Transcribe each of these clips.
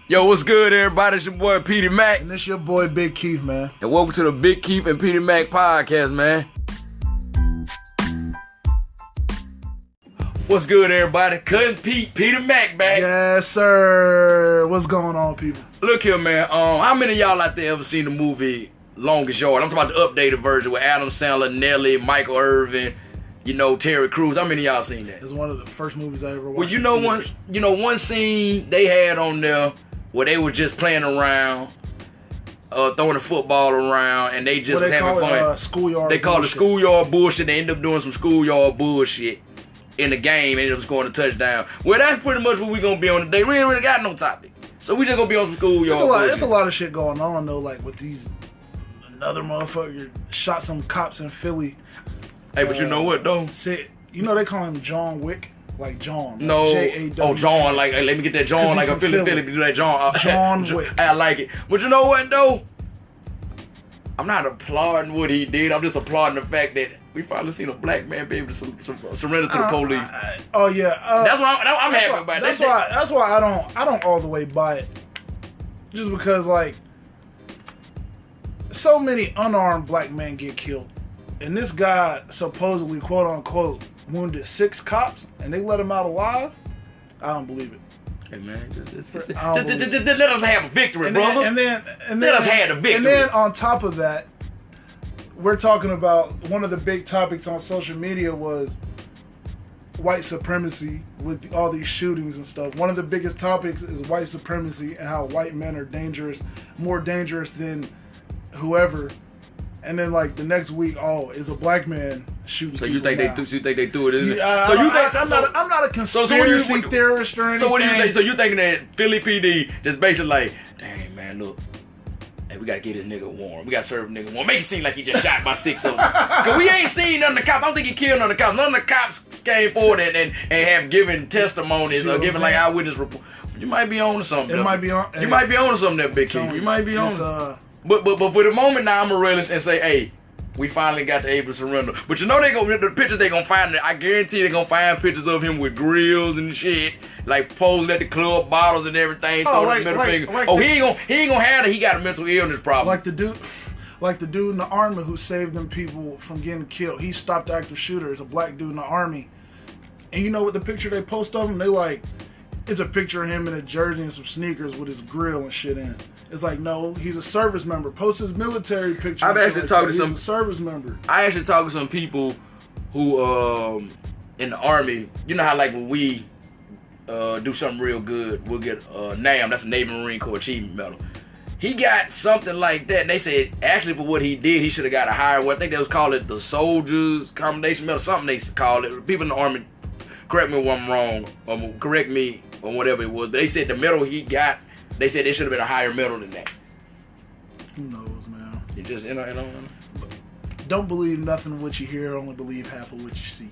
Yo, what's good, everybody? It's your boy, Petey Mac. And this your boy, Big Keef, man. And welcome to the Big Keef and Petey Mac podcast, man. What's good, everybody? Cousin Pete, Peter Mac back. Yes, sir. What's going on, people? Look here, man. How many of y'all out there ever seen the movie Longest Yard? I'm talking about the updated version with Adam Sandler, Nelly, Michael Irvin, Terry Crews. How many of y'all seen that? It's one of the first movies I ever watched. Well, one scene they had on there where they were just playing around, throwing the football around, and they just was having fun. Schoolyard they called it schoolyard bullshit. They ended up doing some schoolyard bullshit in the game, and it was scoring a touchdown. Well, that's pretty much what we gonna be on today. We ain't really got no topic, so we just gonna be on some schoolyard bullshit. There's a lot of shit going on though, like with these. Another motherfucker shot some cops in Philly. Hey, but you know what though? They call him John Wick. Like John. No. J-A-W. Oh, John. Like, let me get that John. Like a Philly. Do that John. John Wick. I like it. But you know what, though? I'm not applauding what he did. I'm just applauding the fact that we finally seen a black man be able to surrender to the police. Oh, yeah. That's what I'm happy about. That's why I don't all the way buy it. Just because, like, so many unarmed black men get killed. And this guy supposedly, quote unquote, wounded 6 cops and they let him out alive. I don't believe it. Hey man, just let us have a victory, brother. And then let us have a victory. And then on top of that, we're talking about one of the big topics on social media was white supremacy with all these shootings and stuff. One of the biggest topics is white supremacy and how white men are dangerous, more dangerous than whoever. And then, like, the next week, is a black man shooting people. You think they threw it in there? I'm not a conspiracy theorist or anything. So what do you think? So you thinking that Philly PD just basically like, dang man, look, hey, we gotta get this nigga warm. We gotta serve nigga warm. Make it seem like he just shot by 6 of them. Cause we ain't seen none of the cops. I don't think he killed none of the cops. None of the cops came forward and have given testimonies or given like eyewitness report. You might be on to something. You might be on to something, that Big Keef. You might be on. But for the moment now, I'm a realist and say, hey, we finally got able to surrender. But the pictures they gonna find. I guarantee they gonna find pictures of him with grills and shit, like posing at the club, bottles and everything. Throwing the middle finger. He ain't gonna have that. He got a mental illness problem. Like the dude in the army who saved them people from getting killed. He stopped active shooters. A black dude in the army. And you know what the picture they post of him? They like, it's a picture of him in a jersey and some sneakers with his grill and shit in. It's like, no, he's a service member. Post his military picture. I've actually talked to some he's a service member. I actually talked to some people who in the army. You know how like when we do something real good, we'll get NAM. That's a Navy Marine Corps Achievement Medal. He got something like that, and they said actually for what he did, he should have got a higher. I think they was called it the Soldiers Commendation Medal, something they called it. People in the army, correct me if I'm wrong, or correct me or whatever it was. But they said the medal he got. They said it should have been a higher medal than that. Who knows, man? You just, Don't believe nothing of what you hear, only believe half of what you see.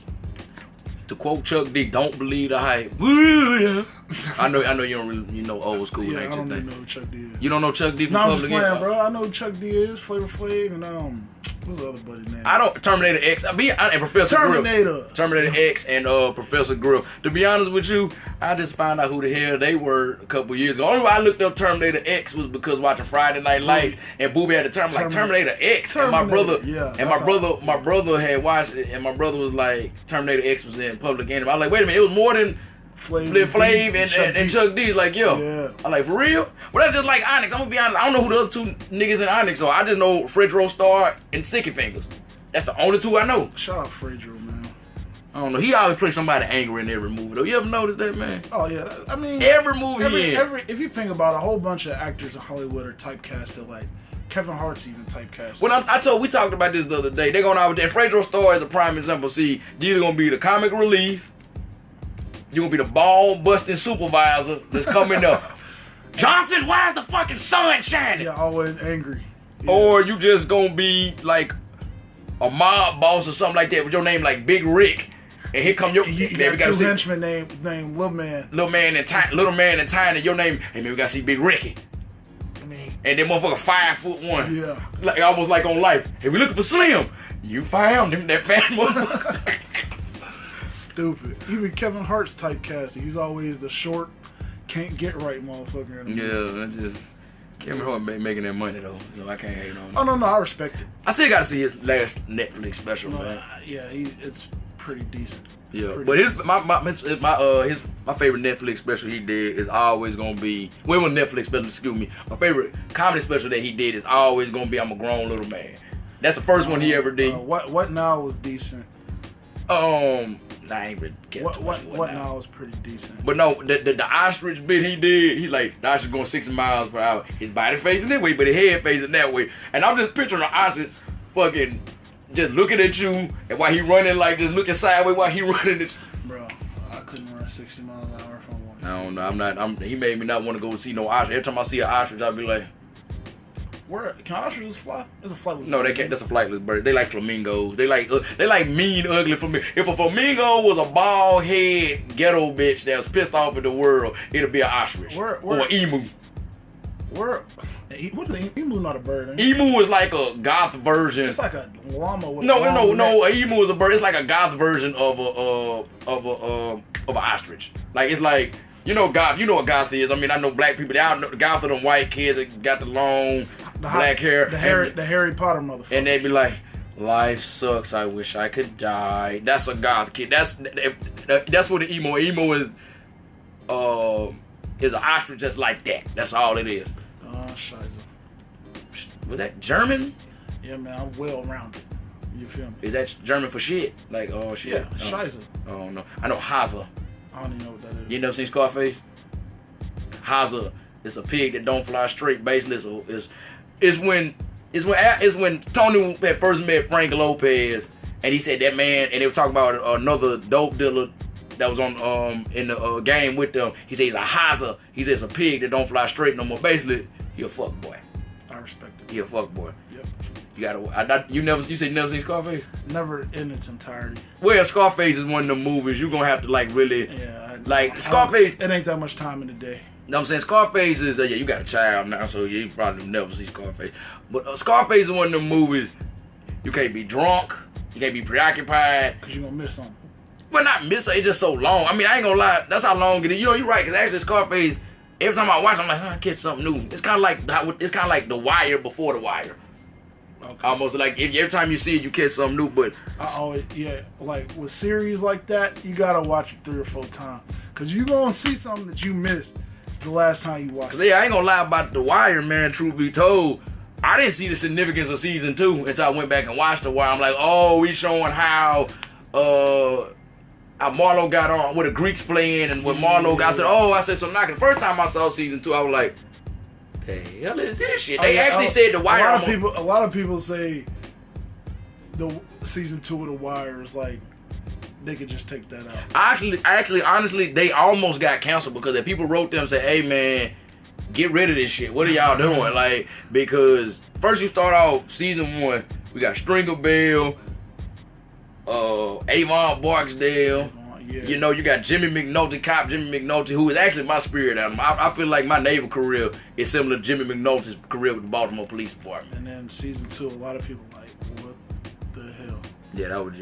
To quote Chuck D, don't believe the hype. I know you don't really, old school. Yeah, ain't I don't your even thing. know who Chuck D is. You don't know Chuck D from No, I'm Public just playing, Enemy? bro. I know who Chuck D is, Flavor Flav, and what's the other buddy's name? I don't. Terminator X. And Professor Grill. Terminator X and Professor Grill. To be honest with you, I just found out who the hell they were a couple years ago. Only way I looked up Terminator X was because watching Friday Night Lights and Booby had the term like Terminator X. And my brother, my brother had watched it, and my brother was like, Terminator X was in Public Enemy. I was like, wait a minute, it was more than Flav and Chuck D. Like, yo. Yeah. I'm like, for real? Well, that's just like Onyx. I'm gonna be honest. I don't know who the other 2 niggas in Onyx are. I just know Fredro Starr and Sticky Fingers. That's the only 2 I know. Shout out Fredro, man. I don't know. He always plays somebody angry in every movie, though. You ever notice that, man? Oh, yeah. I mean, every movie if you think about it, a whole bunch of actors in Hollywood are typecasted. Like, Kevin Hart's even typecast. Well, we talked about this the other day. They're going out with that. Fredro Starr is a prime example. See, you're either going to be the comic relief, you're going to be the ball-busting supervisor that's coming up. Johnson, why's the fucking sun shining? Yeah, always angry. Yeah. Or you just going to be like a mob boss or something like that with your name like Big Rick. And here come your... You got 2 henchmen named Little Man. Little Man and Tiny. Your name... Hey, man, we got to see Big Ricky. And that motherfucker 5'1". Yeah. Like, almost like on Life. Hey, we looking for Slim. You found him, that fat motherfucker. Stupid. Even Kevin Hart's typecasting. He's always the short, can't get right motherfucker. Yeah, I just Kevin Hart making that money though, so I can't hate on him. Oh no, I respect it. I still gotta see his last Netflix special, man. Yeah, it's pretty decent. Yeah, Pretty but decent. my favorite Netflix special he did is always gonna be Netflix special. Excuse me, my favorite comedy special that he did is always gonna be I'm a Grown Little Man. That's the first one he ever did. What now was decent. I ain't really get what now was pretty decent. But no, the ostrich bit he did, he's like, the ostrich going 60 miles per hour. His body facing that way, but his head facing that way. And I'm just picturing the ostrich fucking just looking at you, and while he running, like just looking sideways while he running. Bro, I couldn't run 60 miles an hour if I wanted. I don't know. He made me not want to go see no ostrich. Every time I see an ostrich, I'll be like, can ostriches fly? It's a flightless. No, they can't. That's a flightless bird. They like flamingos. They like mean, ugly flamingos. If a flamingo was a bald head ghetto bitch that was pissed off at the world, it'll be an ostrich or an emu. What is emu? Not a bird. Emu is like a goth version. It's like a llama. With no. An emu is a bird. It's like a goth version of an ostrich. Like it's like. You know goth. You know what goth is. I mean, I know black people. They all know the goth are them white kids that got the long black hair. The Harry Potter motherfucker. And they be like, life sucks. I wish I could die. That's a goth kid. That's what the emo. Emo is an ostrich just like that. That's all it is. Scheiße. Was that German? Yeah, man. I'm well rounded. You feel me? Is that German for shit? Like, oh shit. Yeah, Scheiße. Oh no. I know Hase. I don't even know what that is. You never seen Scarface? Hase. It's a pig that don't fly straight. Basically, it's when Tony had first met Frank Lopez, and he said that man, and they were talking about another dope dealer that was on in the game with them. He said he's a Hase. He said it's a pig that don't fly straight no more. Basically, he a fuck boy. I respect it. He a fuck boy. Yep. You said you never seen Scarface? Never in its entirety. Well, Scarface is one of them movies you gonna have to like really Scarface. It ain't that much time in the day. You know what I'm saying? Scarface is you got a child now, so you probably never see Scarface. But Scarface is one of them movies you can't be drunk, you can't be preoccupied. Cause you gonna miss something. Well, not miss it. It's just so long. I mean, I ain't gonna lie. That's how long it is. You know, you're right. Cause actually, Scarface. Every time I watch, I'm like, I catch something new. It's kind of like The Wire before The Wire. Okay. Almost like every time you see it, you catch something new. But I always, like with series like that, you gotta watch it 3 or 4 times, cause you gonna see something that you missed the last time you watched. Cause I ain't gonna lie about The Wire, man. Truth be told, I didn't see the significance of season 2 until I went back and watched The Wire. I'm like, oh, we showing how Marlo got on with the Greeks playing, and when Marlo got, I said, so now the first time I saw season 2, I was like, the hell is this shit? They actually said The Wire. A lot of people say the season 2 of The Wire is like they could just take that out. Actually, honestly, they almost got canceled because the people wrote them and said, hey man, get rid of this shit. What are y'all doing? Like, because first you start off season 1, we got Stringer Bell, Avon Barksdale. Yeah. You know, you got Jimmy McNulty, who is actually my spirit animal. I feel like my naval career is similar to Jimmy McNulty's career with the Baltimore Police Department. And then season 2, a lot of people like, what the hell? Yeah, that was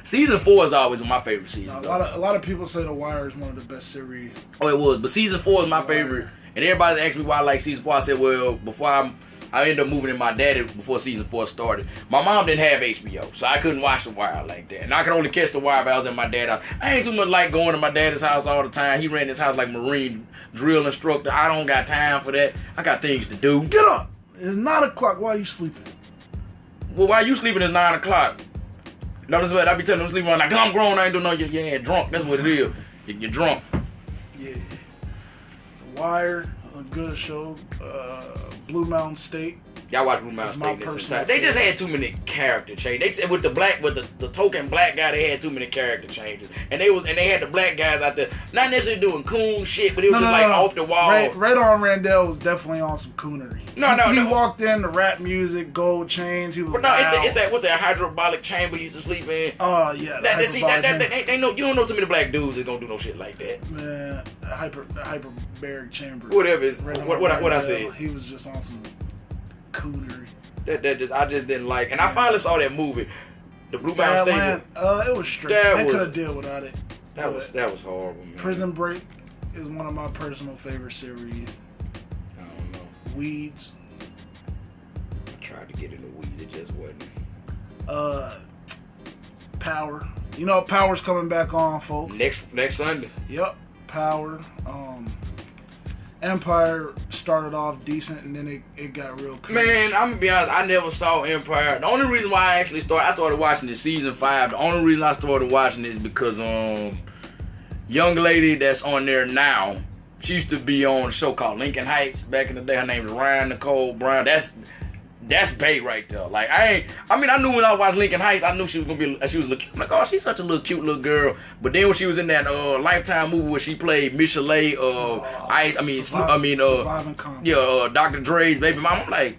season 4 is always my favorite season. A lot of people say The Wire is one of the best series. Oh, it was, but season 4 is my favorite. And everybody asked me why I like season 4. I said, well, before I ended up moving in my daddy before season 4 started. My mom didn't have HBO, so I couldn't watch The Wire like that. And I could only catch The Wire if I was in my dad's house. I ain't too much like going to my daddy's house all the time. He ran his house like Marine drill instructor. I don't got time for that. I got things to do. Get up! It's 9 o'clock. Why are you sleeping? Well, why you sleeping at 9 o'clock? Notice what I be telling them sleeping like, I'm grown, I ain't doing no, you're drunk. That's what it is. You're drunk. Yeah. The Wire, a good show. Blue Mountain State. Y'all watch Blue Mountain State this entire. They just had too many character changes. They with the token black guy, they had too many character changes. And they had the black guys out there, not necessarily doing coon shit, but it was off the wall. Red Arm Randall was definitely on some coonery. He walked in, the rap music, gold chains. He was. But no, it's that what's that hyperbolic chamber he used to sleep in? Oh yeah. They know you don't know too many black dudes that gonna do no shit like that. Man, the hyperbaric chamber. Whatever is what I said. He was just on some coonery. I just didn't like, and I finally saw that movie, the Blue Mountain State. It was straight. They could have dealt without it. That was horrible, man. Prison Break. is one of my personal favorite series. I don't know. Weeds. I tried to get into Weeds, it just wasn't. Power. You know, Power's coming back on, folks. Next Sunday. Yep, Power. Empire started off decent, and then it got real crazy. Man, I'm gonna be honest, I never saw Empire. The only reason why I started watching the season 5. The only reason I started watching is because young lady that's on there now, she used to be on a show called Lincoln Heights back in the day. Her name is Ryan Nicole Brown. That's Bay right there. Like I knew when I watched Lincoln Heights, I knew she was gonna be. She was looking. I'm like, oh, she's such a little cute little girl. But then when she was in that Lifetime movie where she played Michelet, Dr. Dre's baby mama, I'm like,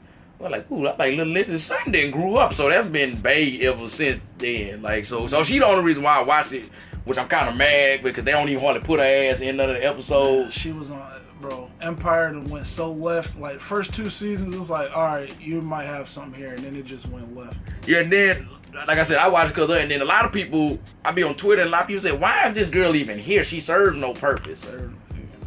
ooh, I like Little Liz's son then grew up. So that's been Bay ever since then. Like so she the only reason why I watched it, which I'm kind of mad because they don't even hardly put her ass in none of the episodes. She was on. Bro, Empire went so left. Like first 2 seasons, it was like, all right, you might have something here, and then it just went left. Yeah, and then, like I said, I watched because, and then a lot of people, I be on Twitter, and a lot of people say, why is this girl even here? She serves no purpose.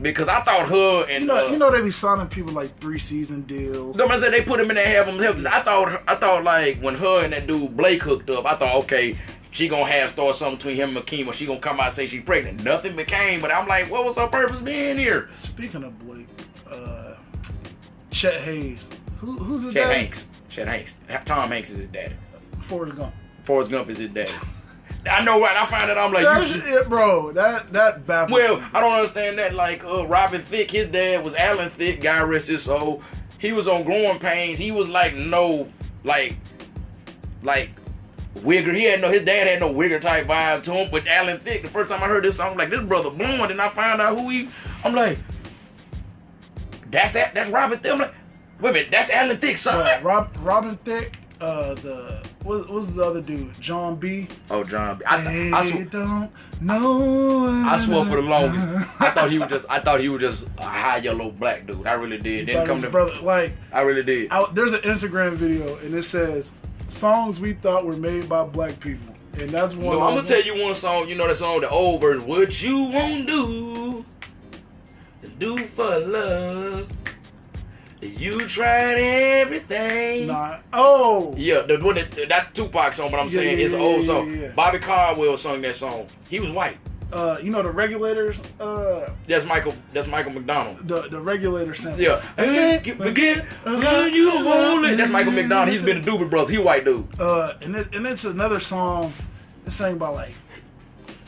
Because I thought her and you know they be signing people like 3-season deals. No, I said they put them in there, have them. I thought like when her and that dude Blake hooked up, I thought okay. She gonna start something between him and Akeem, or she gonna come out and say she's pregnant. Nothing became, but I'm like, what was her purpose being here? Speaking of Blake, Chet Hayes. Who's his daddy? Chet Hanks. Tom Hanks is his daddy. Forrest Gump. Forrest Gump is his daddy. I know, right? I find that I'm like, bro. That baffles. Well, I don't understand that. Like Robin Thicke, his dad was Alan Thicke. God rest his soul. He was on Growing Pains. He was like Wigger, his dad had no Wigger type vibe to him, but Alan Thicke, the first time I heard this song, I'm like, this brother blowing, and I found out I'm like, that's Robin Thicke. I'm like, wait a minute, that's Alan Thicke's son? Robin Thicke, what's the other dude? John B? Oh, John B. Don't know. I swore for the longest, I thought he was just a high yellow black dude. I really did. Didn't come to brother, like, I really did. There's an Instagram video, and it says, songs we thought were made by black people, and that's one. No, I'm gonna tell you one song. You know that song, the old version. What you won't do for love? You tried everything. Yeah, the one that Tupac song. But I'm saying it's an old song. Yeah. Bobby Caldwell sung that song. He was white. You know the Regulators. That's Michael McDonald. The Regulator sample. Yeah. You hold it. That's Michael McDonald. He's been the Doobie Brothers. He white dude. And it's another song. It's sang by like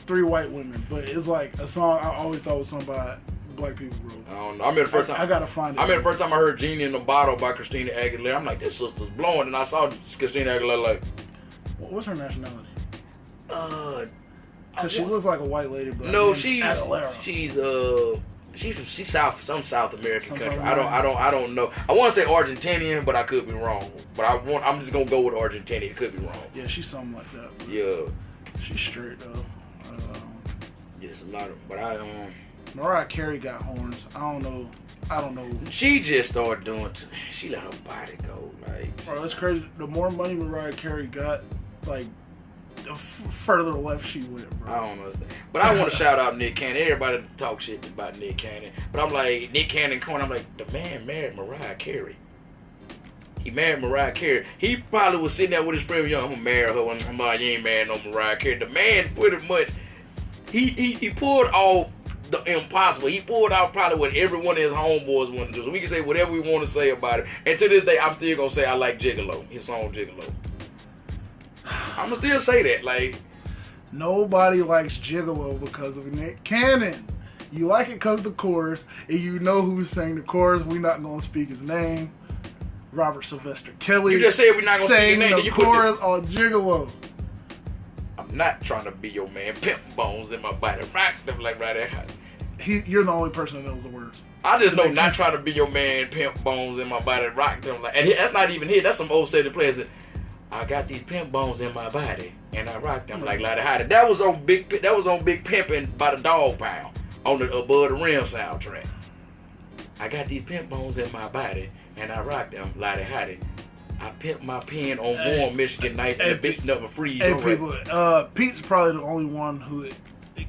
3 white women, but it's like a song I always thought was sung by black people, bro. I don't know. I remember the first time. I gotta find it. I remember the first time I heard "Genie in the Bottle" by Christina Aguilera. I'm like, this sister's blowing, and I saw Christina Aguilera like. What's her nationality? Cause she looks like a white lady, but no, she's some South American country. I don't know. I want to say Argentinian, but I could be wrong. But I'm just gonna go with Argentinian. It could be wrong. Yeah, she's something like that. Yeah, she's straight though. Yes, a lot of. But Mariah Carey got horns. I don't know. She just started doing. She let her body go. Like, bro, it's crazy. The more money Mariah Carey got, like, the further left she went, bro. I don't understand. But I want to shout out Nick Cannon. Everybody talk shit about Nick Cannon. But I'm like, Nick Cannon corner, I'm like, the man married Mariah Carey. He married Mariah Carey. He probably was sitting there with his friend, I'm gonna marry her. I'm like, you ain't married no Mariah Carey. The man pretty much, he pulled off the impossible. He pulled out probably what every one of his homeboys wanted to do. So we can say whatever we want to say about it. And to this day, I'm still gonna say I like Gigolo. His song Gigolo. I'm gonna still say that. Like, nobody likes Gigolo because of Nick Cannon. You like it because of the chorus, and you know who sang the chorus. We're not gonna speak his name. Robert Sylvester Kelly. You just said we're not gonna speak his name. Sang the chorus on Gigolo. I'm not trying to be your man. Pimp bones in my body. Rock them like right there. You're the only person that knows the words. I just know not trying to be your man. Pimp bones in my body. Rock them like. And that's not even here. That's some old city players. I got these pimp bones in my body, and I rock them like Lottie Hottie. That was on Big Pimpin' by the Dog Pound on the Above the Rim soundtrack. I got these pimp bones in my body, and I rock them Lottie Hottie. I pimp my pen on warm Michigan nights, and the bitch never freeze. Hey, people, Pete's probably the only one who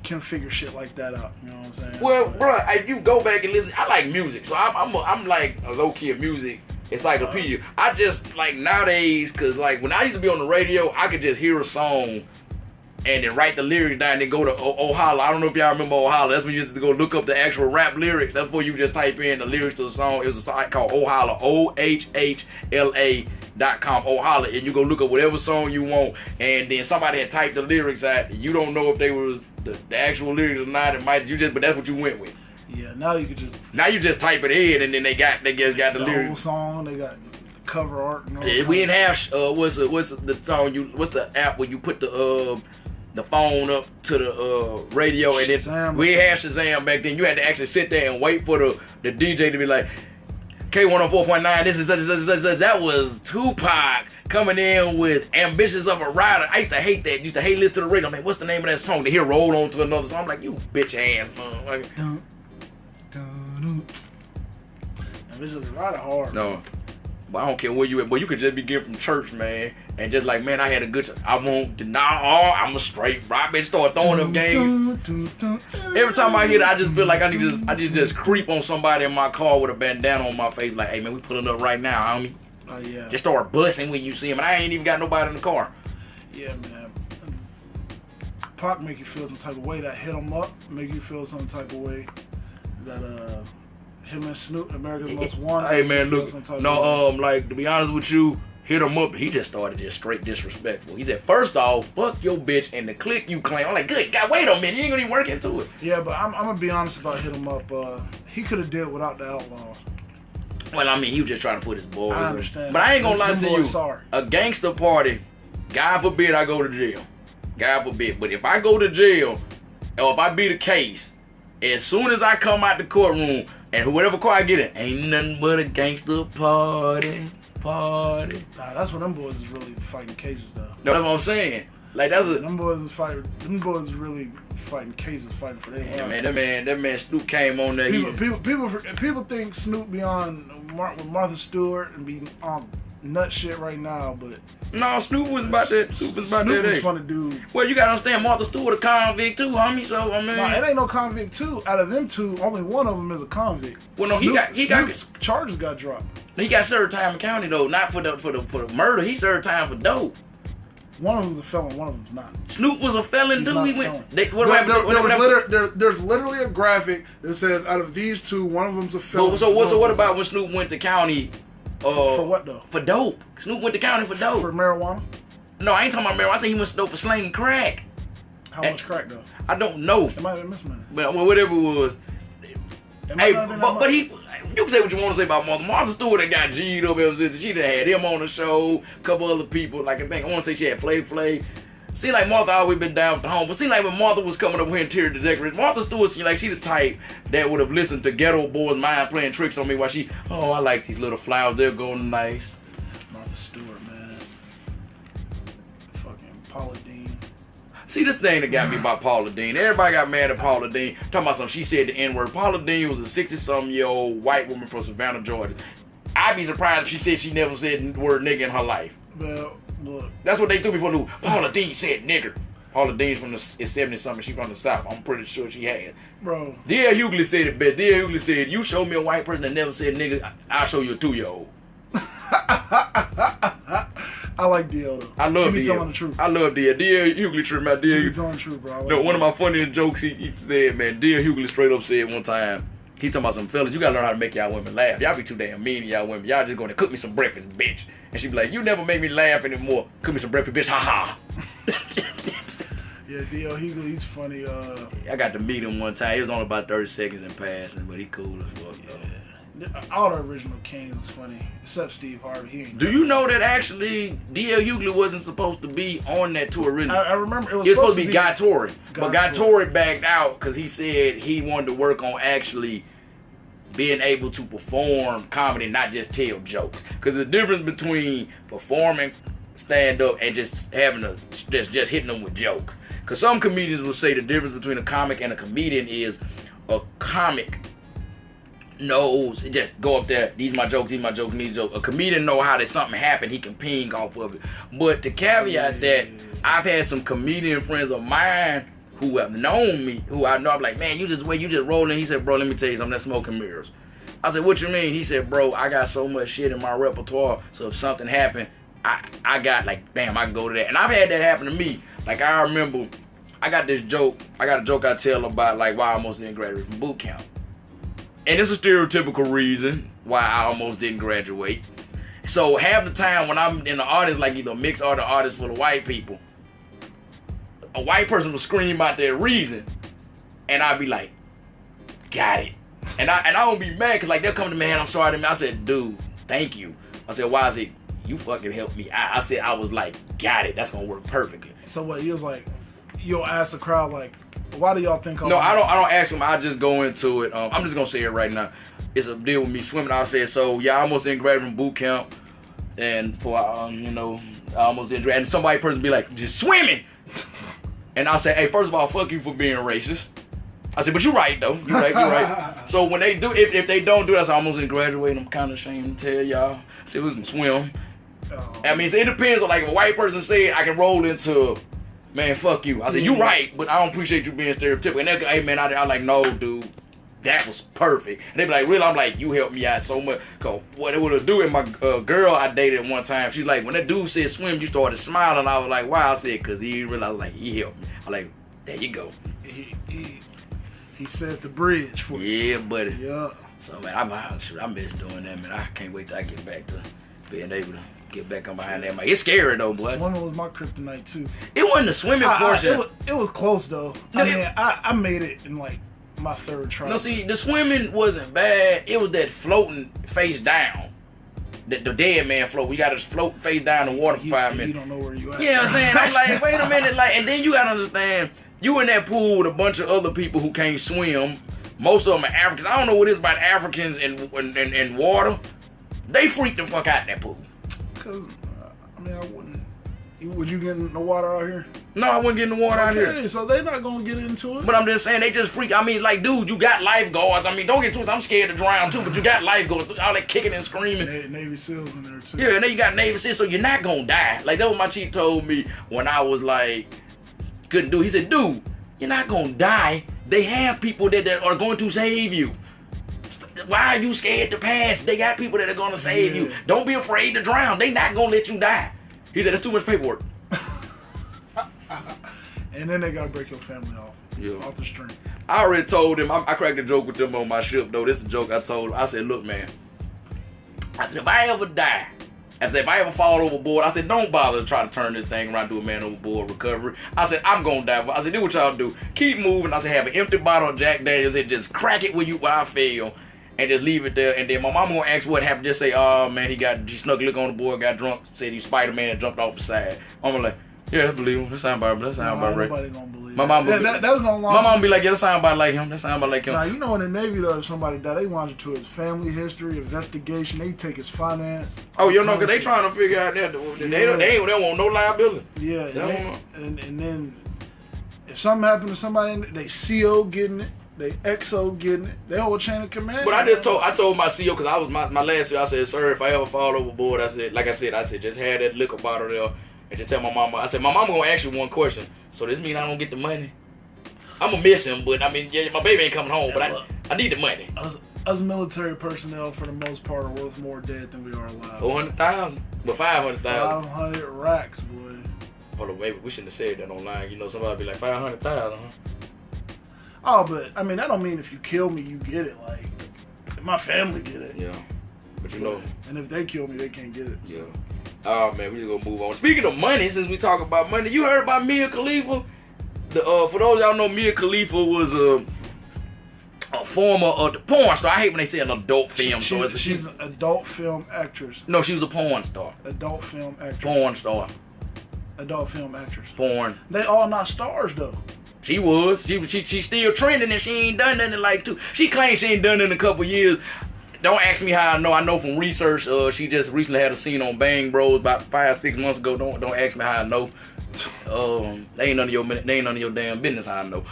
can figure shit like that out. You know what I'm saying? Well, bro, if you go back and listen, I like music, so I'm like a low key music encyclopedia. I just like nowadays, cause like when I used to be on the radio, I could just hear a song and then write the lyrics down and then go to Ohala. I don't know if y'all remember Ohala. That's when you used to go look up the actual rap lyrics. That's before you just type in the lyrics to the song. It was a site called Ohala, OHHLA.com, Ohala, and you go look up whatever song you want. And then somebody had typed the lyrics out. You don't know if they was the actual lyrics or not. It might but that's what you went with. Yeah, now you just type it in and then they just got the lyrics. Whole song. They got cover art. And all we didn't have what's the song what's the app where you put the phone up to the radio and then we had Shazam back then. You had to actually sit there and wait for the DJ to be like, K104.9, this is such and such and such and such. That was Tupac coming in with Ambitious of a Rider. I used to hate that. Used to hate listen to the radio. I'm like, what's the name of that song? To hear roll on to another song. I'm like, you bitch ass motherfucker. Ambitious of a Rider hard. No. But I don't care where you at, but you could just be getting from church, man, and just like, man, I had a good I won't deny I'm a straight rock, bitch, start throwing them games. Every time I hear that, I just feel like I need to just creep on somebody in my car with a bandana on my face, like, hey, man, we pulling up right now, homie. Yeah. Just start busting when you see him, and I ain't even got nobody in the car. Yeah, man. Pac make you feel some type of way. That Hit 'Em Up make you feel some type of way. That him and Snoop, America's Most Wanted. Hey man, look, no, like to be honest with you, Hit 'Em Up, he just started just straight disrespectful. He said, first off, fuck your bitch and the clique you claim. I'm like, good God, wait a minute, you ain't gonna even work into it. Yeah, but I'm gonna be honest about Hit 'Em Up. He could have did without the Outlaw. Well, I mean, he was just trying to put his boy. I understand. But I ain't gonna lie to you. Sorry. A gangster party, God forbid I go to jail. God forbid. But if I go to jail, or if I beat a case, as soon as I come out the courtroom, and whatever car I get in, ain't nothing but a gangster party. Nah, that's when them boys is really fighting cases, though. No, that's what I'm saying. Like that's them boys is fighting. Them boys is really fighting cases, fighting for their life. Yeah, man, that man Snoop came on there. People think Snoop be on with Martha Stewart and be on nut shit right now, but no, Snoop was about that. Snoop was about that. Snoop was funny dude. Well, you gotta understand, Martha Stewart a convict too, homie. So I mean, no, it ain't no convict too. Out of them two, only one of them is a convict. Well, no, Snoop's charges got dropped. He got served time in county though, not for the murder. He served time for dope. One of them's a felon, one of them's not. Snoop was a felon too. He went. There's literally a graphic that says out of these two, one of them's a felon. So what about when Snoop went to county? For what though? For dope. Snoop went to county for dope. For marijuana? No, I ain't talking about marijuana. I think he went to dope for slanging crack. How much crack though? I don't know. It might have been mismanaged. Well, whatever it was. Hey, but he. You can say what you want to say about Martha Stewart that got G'd up ever since. She done had him on the show, a couple other people. Like I want to say she had Flav. Seemed like Martha always been down with the home, but seemed like when Martha was coming up here and tearing the decorations, Martha Stewart seemed like she the type that would have listened to Ghetto Boys Mind playing tricks on me while she, I like these little flowers, they're going nice. Martha Stewart, man. Fucking Paula Deen. See, this thing that got me about Paula Deen. Everybody got mad at Paula Deen. Talking about something, she said the N-word. Paula Deen was a 60-something-year-old white woman from Savannah, Georgia. I'd be surprised if she said she never said the word nigga in her life. Well, look. That's what they threw before. Paula Deen said nigger. Paula Deen's from is 70-something. She's from the South. I'm pretty sure she had. Bro. D.L. Hughley said it best. D.L. Hughley said, you show me a white person that never said nigga, I'll show you a 2-year-old. I like D.L. though. I love D.L. He be telling the truth. I love D.L. D.L. Hughley tripped my D.L. He be telling the truth, bro. No, one of my funniest jokes he said, man, D.L. Hughley straight up said one time, he talking about some fellas, you gotta learn how to make y'all women laugh. Y'all be too damn mean to y'all women. Y'all just gonna cook me some breakfast, bitch. And she be like, you never make me laugh anymore. Cook me some breakfast, bitch, ha ha. Yeah, D.L. Hughley, he's funny. I got to meet him one time. He was only about 30 seconds in passing, but he cool as fuck, though. All the original Kings is funny, except Steve Harvey. He ain't. Do you know that actually D.L. Hughley wasn't supposed to be on that tour originally? I remember it was supposed to be Guy Torry, but Guy Torry Torry backed out because he said he wanted to work on actually being able to perform comedy, not just tell jokes. Because the difference between performing stand-up and just having just hitting them with jokes. Because some comedians will say the difference between a comic and a comedian is a comic knows, just go up there, these my jokes, these jokes. A comedian know how that something happened, he can ping off of it. But to caveat that, I've had some comedian friends of mine who have known me, who I know, I'm like, man, you just rolling. He said, bro, let me tell you something, that's smoke and mirrors. I said, what you mean? He said, bro, I got so much shit in my repertoire, so if something happened, I got like, bam, I can go to that. And I've had that happen to me. Like, I remember, I got a joke I tell about like why I almost didn't graduate from boot camp. And it's a stereotypical reason why I almost didn't graduate. So half the time when I'm in the audience, like either mixed or the audience full of white people, a white person will scream out their reason, and I'll be like, got it. And I won't be mad, because like they'll come to me, man, I'm sorry to me. I said, dude, thank you. I said, why is it? You fucking helped me. I said, I was like, got it. That's gonna work perfectly. So what? He was like, you'll ask the crowd like, why do y'all think? No, I don't ask them. I just go into it. I'm just gonna say it right now. It's a deal with me swimming. I said, so yeah, I almost didn't graduate from boot camp, and for I almost didn't. And somebody person be like, just swimming. And I said, hey, first of all, fuck you for being racist. I said, but you're right though. You're right. So when they do, if they don't do that, so I almost didn't graduate. I'm kind of ashamed to tell y'all. I said, it was swim. Oh. I mean, so it depends on like if a white person said, I can roll into, man, fuck you. I said, you right, but I don't appreciate you being stereotypical. And they'll go, hey man, I'm like, no, dude, that was perfect. And they be like, really? I'm like, you helped me out so much. Cause what it would do, and my girl I dated one time, she's like, when that dude said swim, you started smiling. I was like, why? I said, cause he realized, like, he helped me. I'm like, there you go. He set the bridge for you. Yeah, buddy. Yeah. So man, I miss doing that, man. I can't wait till I get back to being able to get back on behind that. Man, it's scary though, boy. Swimming was my kryptonite too. It wasn't the swimming portion. It was close though. No, I made it in like my third try. No, see, the swimming wasn't bad. It was that floating face down. The dead man float. We got to float face down in the water for 5 minutes. You don't know where you at. You know what I'm saying? I'm like, wait a minute. Like, and then you got to understand, you in that pool with a bunch of other people who can't swim. Most of them are Africans. I don't know what it is about Africans and water. They freak the fuck out in that pool. Because, I mean, I wouldn't. Would you get in the water out here? No, I wouldn't get in the water out here. Okay, so they're not going to get into it. But I'm just saying, they just freak. I mean, like, dude, you got lifeguards. I mean, don't get twisted. I'm scared to drown, too, but you got lifeguards. All that kicking and screaming. Navy SEALs in there, too. Yeah, and then you got Navy SEALs, so you're not going to die. Like, that was my chief told me when I was, like, couldn't do it. He said, dude, you're not going to die. They have people that are going to save you. Why are you scared to pass? They got people that are going to save you. Don't be afraid to drown. They not going to let you die. He said, it's too much paperwork. And then they got to break your family off the string. I already told them, I cracked a joke with them on my ship, though. This is the joke I told them. I said, look, man. I said, if I ever die, I said, if I ever fall overboard, I said, don't bother to try to turn this thing around, do a man overboard recovery. I said, I'm going to die. I said, do what y'all do. Keep moving. I said, have an empty bottle of Jack Daniels and just crack it where I fail. And just leave it there. And then my mama gonna ask what happened. Just say, oh man, he snuck a look on the board, got drunk, said he's Spider-Man and jumped off the side. I'm like, yeah, that's believable. That sound about right. Nobody gonna believe my mom that's gonna my mom be like, yeah, that sound about like him. Now, you know in the Navy though, if somebody died, they want you to his family history, investigation, they take his finance. Oh, you know, cause they trying to figure out that they want no liability. Yeah, and then if something happened to somebody, they CO getting it. They XO getting it. They whole chain of command. But I told my CEO, because I was my last year, I said, sir, if I ever fall overboard, I said, just have that liquor bottle there and just tell my mama. I said, my mama gonna ask you one question. So this mean I don't get the money? I'm gonna miss him, but I mean, yeah, my baby ain't coming home, but I need the money. Us military personnel, for the most part, are worth more dead than we are alive. 400,000, but 500,000. 500 racks, boy. Hold on, maybe we shouldn't have said that online. You know, somebody be like 500,000, huh? Oh, but I mean that don't mean if you kill me you get it. Like my family get it. Yeah, but you know. And if they kill me, they can't get it. So. Yeah. Oh man, we just gonna move on. Speaking of money, since we talk about money, you heard about Mia Khalifa? For those y'all know, Mia Khalifa was a former porn star. I hate when they say an adult film star. She's an adult film actress. No, she was a porn star. Adult film actress. Porn star. Adult film actress. Porn. They all not stars though. She was. She still trending and she ain't done nothing like two. She claims she ain't done it in a couple years. Don't ask me how I know. I know from research. She just recently had a scene on Bang Bros about 5-6 months ago. Don't ask me how I know. They ain't none of your damn business how I know.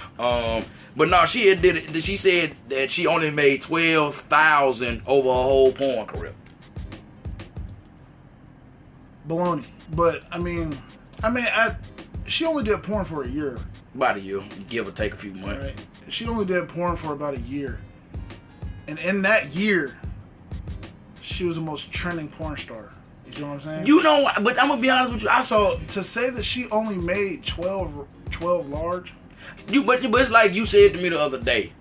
But no, she did it. She said that she only made $12,000 over her whole porn career. Baloney. But I mean, she only did porn for a year. About a year, give or take a few months. Right. She only did porn for about a year. And in that year, she was the most trending porn star. You know what I'm saying? You know, but I'm gonna be honest with you. So to say that she only made 12 large. But it's like you said to me the other day.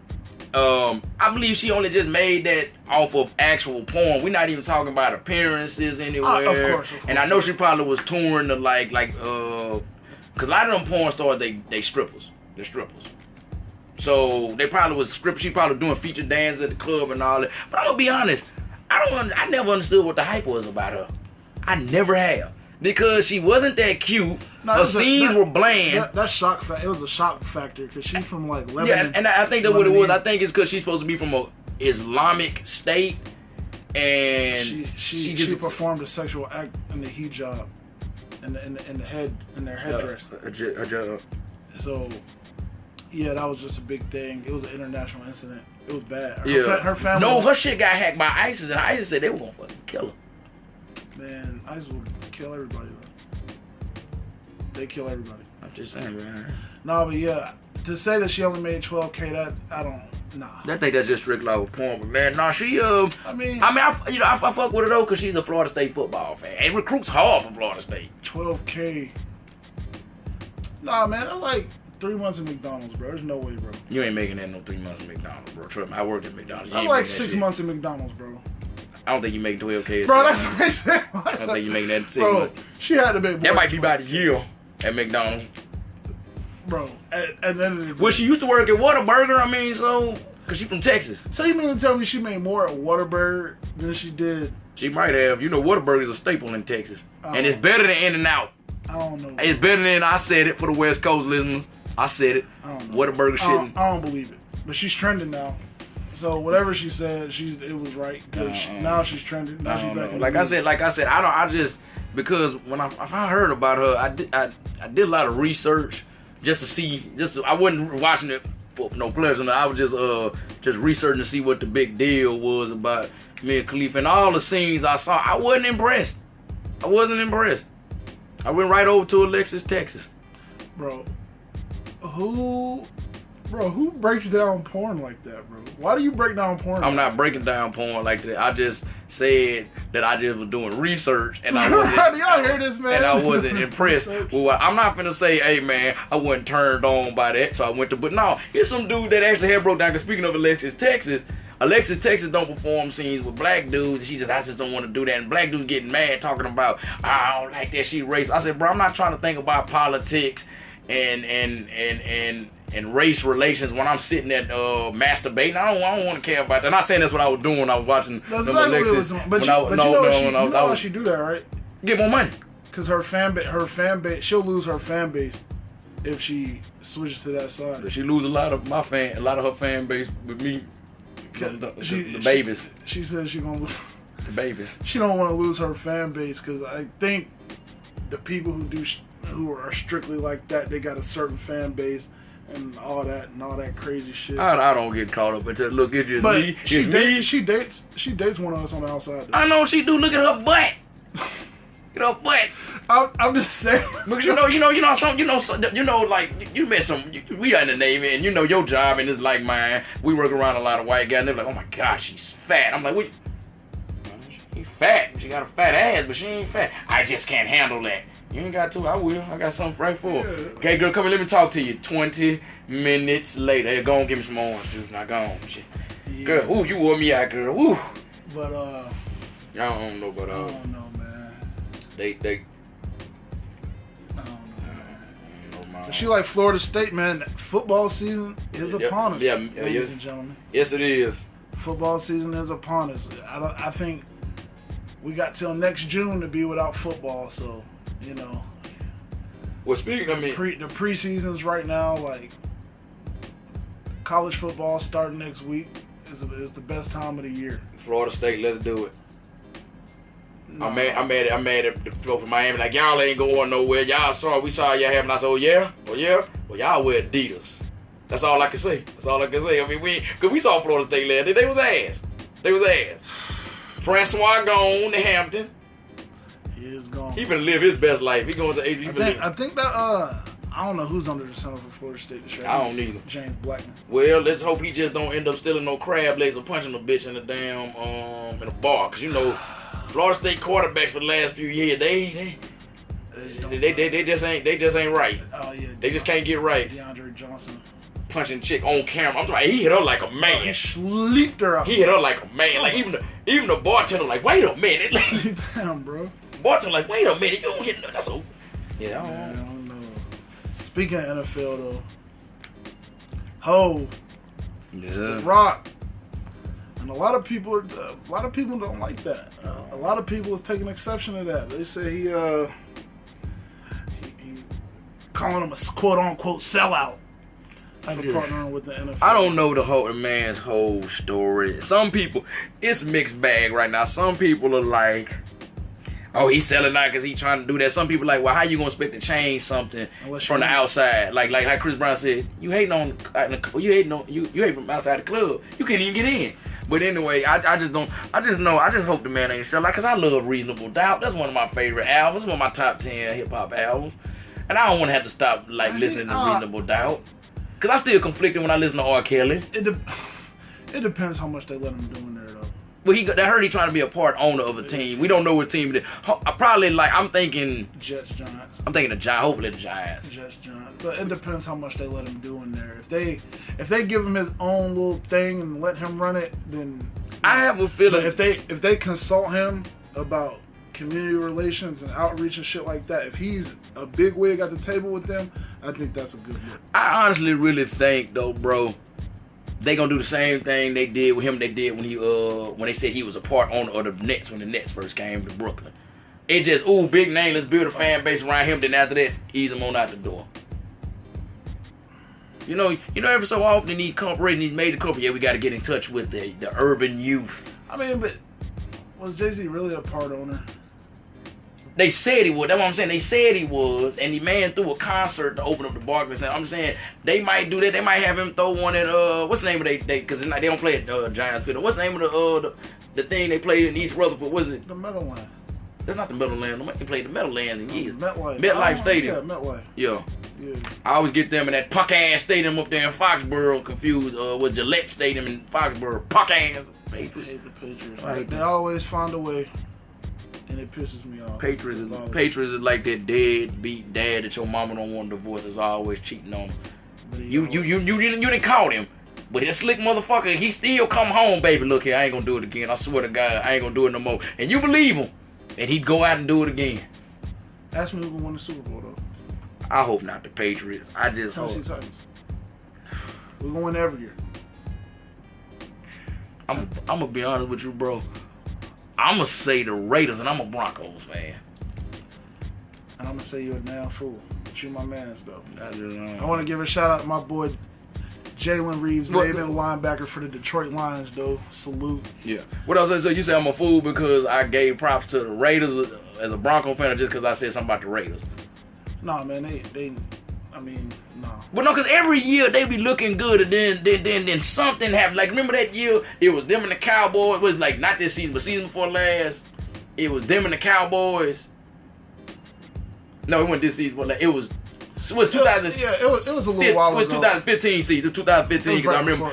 I believe she only just made that off of actual porn. We're not even talking about appearances anywhere. Of course. And I know she probably was touring to because a lot of them porn stars they strippers. They're strippers. So they probably was strippers. She probably doing feature dances at the club and all that. But I'm gonna be honest. I never understood what the hype was about her. I never have. Because she wasn't that cute. Her scenes were bland. That shock factor. It was a shock factor because she's from like Lebanon. Yeah, and I think that's what it was. I think it's because she's supposed to be from a Islamic state, and she performed a sexual act in the hijab, in their headdress. So, yeah, that was just a big thing. It was an international incident. It was bad. Her family. No, her shit got hacked by ISIS, and ISIS said they were gonna fucking kill her. Man, ISIS will kill everybody, though. They kill everybody. I'm just saying, man. No, but yeah, to say that she only made 12K, I think that's just strictly like a porn, but man, nah, she, I fuck with her though, cause she's a Florida State football fan, and recruits hard from Florida State. 12K. Nah, man, I like 3 months at McDonald's, bro. There's no way, bro. You ain't making that no 3 months at McDonald's, bro. Trust me, I worked at McDonald's. I like 6 months at McDonald's, bro. I don't think you make 12K. Bro, I don't think you make that 6 months. She had to make more. That might be about a year at McDonald's. Bro, and then well, she used to work at Whataburger. I mean, cause she from Texas. So you mean to tell me she made more at Whataburger than she did? She might have. You know, Whataburger is a staple in Texas, and it's better than In-N-Out. I don't know. It's better than I said it for the West Coast listeners. I said it. Whataburger shit. I don't believe it, but she's trending now. So whatever she said, it was right. Now she's trending. Now she's back. Like I said, I just because when I heard about her, I did a lot of research just to see. I wasn't watching it for no pleasure. I was just researching to see what the big deal was about me and Keef, and all the scenes I saw. I wasn't impressed. I wasn't impressed. I went right over to Alexis, Texas. Bro, who breaks down porn like that, bro? Why do you break down porn? I'm not breaking down porn like that. I just said that I just was doing research and I wasn't. Y'all hear this, man? And I wasn't impressed with what. I'm not gonna say, hey man, I wasn't turned on by that, so I went to. But no, here's some dude that actually had broke down. Cause speaking of Alexis, Texas don't perform scenes with black dudes. And I just don't want to do that. And black dudes getting mad talking about, I don't like that. She racist. I said, bro, I'm not trying to think about politics and race relations when I'm sitting at masturbating. I don't want to care about that. I'm not saying that's what I was doing when I was watching Alexis. But you know how she do that, right? Get more money. Because her fan base, she'll lose her fan base if she switches to that side. But she lose a lot of her fan base with me. The babies. She says she gonna lose the babies. She don't want to lose her fan base because I think the people who are strictly like that, they got a certain fan base. And all that crazy shit. I don't get caught up with that. Look, it's just but me. She dates one of us on the outside. Though. I know she do. Look at her butt. Get her butt. I'm just saying. Because like you met some. We are in the Navy, and you know your job, and it's like mine. We work around a lot of white guys, and they're like, oh my god, she's fat. I'm like, what? She's fat. She got a fat ass, but she ain't fat. I just can't handle that. You ain't got to. I will. I got something right for her. Yeah. Okay, girl, come here. Let me talk to you. 20 minutes later. Hey, go and give me some orange juice. Now, go on. Shit. Yeah. Girl, ooh, you wore me out, girl. Woo. But, I don't know, but, I don't know, man. They. I don't know, man. She like Florida State, man. Football season is upon us, ladies and gentlemen. Yes, it is. Football season is upon us. I think we got till next June to be without football, so... You know, well, speaking, I mean, the preseasons right now, like college football starting next week is the best time of the year. Florida State, let's do it. No. I'm mad at the flow from Miami. Like y'all ain't going nowhere. We saw y'all having. I said, oh yeah. Well, y'all wear Adidas. That's all I can say. I mean, we saw Florida State last day. They was ass. Francois gone to Hampton. He is gone. He been live his best life. He going to HB. I think that I don't know who's under the center for Florida State this year. I don't either. James Blackman. Well, let's hope he just don't end up stealing no crab legs or punching a bitch in the damn in a bar. Cause you know, Florida State quarterbacks for the last few years, they just ain't right. Oh yeah. They just can't get right. DeAndre Johnson. Punching chick on camera. I'm talking. He hit her like a man. He sleeped her out. He hit her like a man. Like even the bartender like, wait a minute. Like, damn, bro. Bartender like, wait a minute. You don't hit no. That's over. Yeah, I don't know. Speaking of NFL though, Ho, yeah. Rock, and a lot of people don't like that. A lot of people is taking exception to that. They say he calling him a quote unquote sellout for partnering with the NFL. I don't know the man's whole story. Some people, it's mixed bag right now. Some people are like, oh, he's selling out because he's trying to do that. Some people are like, well, how you gonna expect to change something from the outside? Like Chris Brown said, you hating from outside the club. You can't even get in. But anyway, I just hope the man ain't selling out because I love Reasonable Doubt. That's one of my favorite albums. One of my top 10 hip hop albums. And I don't want to have to stop listening to Reasonable Doubt. Because I still conflicted when I listen to R. Kelly. It depends how much they let him do in there, though. Well, I heard he trying to be a part owner of a team. We don't know what team it is. I'm thinking... Jets, Giants. I'm thinking the Giants. Hopefully the Giants. Jets, Giants. But it depends how much they let him do in there. If they give him his own little thing and let him run it, then... I have a feeling... But if they consult him about community relations and outreach and shit like that, if he's a big wig at the table with them, I think that's a good look. I honestly really think though, bro, they gonna do the same thing they did with him. They did when they said he was a part owner of the Nets when the Nets first came to Brooklyn. It just big name. Let's build a fan base around him. Then after that, ease him on out the door. You know, every so often these corporations, these major corporations, we got to get in touch with the urban youth. I mean, but was Jay-Z really a part owner? They said he was. That's what I'm saying. They said he was, and the man threw a concert to open up the Barclays Center. I'm saying they might do that. They might have him throw one at what's the name of they because they don't play at Giants Field. What's the name of the thing they played in East Rutherford? Was it the Meadowlands? That's not the Meadowlands. They played the Meadowlands in years. MetLife Stadium. Yeah, MetLife. Yeah. Yeah. I always get them in that punk ass stadium up there in Foxborough confused with Gillette Stadium in Foxborough. Punk ass Patriots. I hate the Patriots. They always find a way. And it pisses me off. Patriots is like that deadbeat dad that your mama don't want a divorce is always cheating on him. You didn't call him. But that slick motherfucker, he still come home, baby. Look here, I ain't gonna do it again. I swear to God, I ain't gonna do it no more. And you believe him. And he'd go out and do it again. Ask me who gonna win the Super Bowl though. I hope not the Patriots. I just hope. Tennessee Titans. We're gonna win every year. I'm gonna be honest with you, bro. I'm gonna say the Raiders, and I'm a Broncos fan. And I'm gonna say you're a damn fool. But you my mans, though. I want to give a shout out to my boy Jalen Reeves, Raven linebacker for the Detroit Lions, though. Salute. Yeah. What else? So you say I'm a fool because I gave props to the Raiders as a Bronco fan, or just because I said something about the Raiders? Nah, man, they I mean, no. Well, no, because every year they be looking good, and then something happened. Like, remember that year? It was them and the Cowboys. It was like, not this season, but season before last. It was them and the Cowboys. No, it wasn't this season. But like, it was 2000. Yeah, it was a little while ago. It was 2015 season. 2015. Because I remember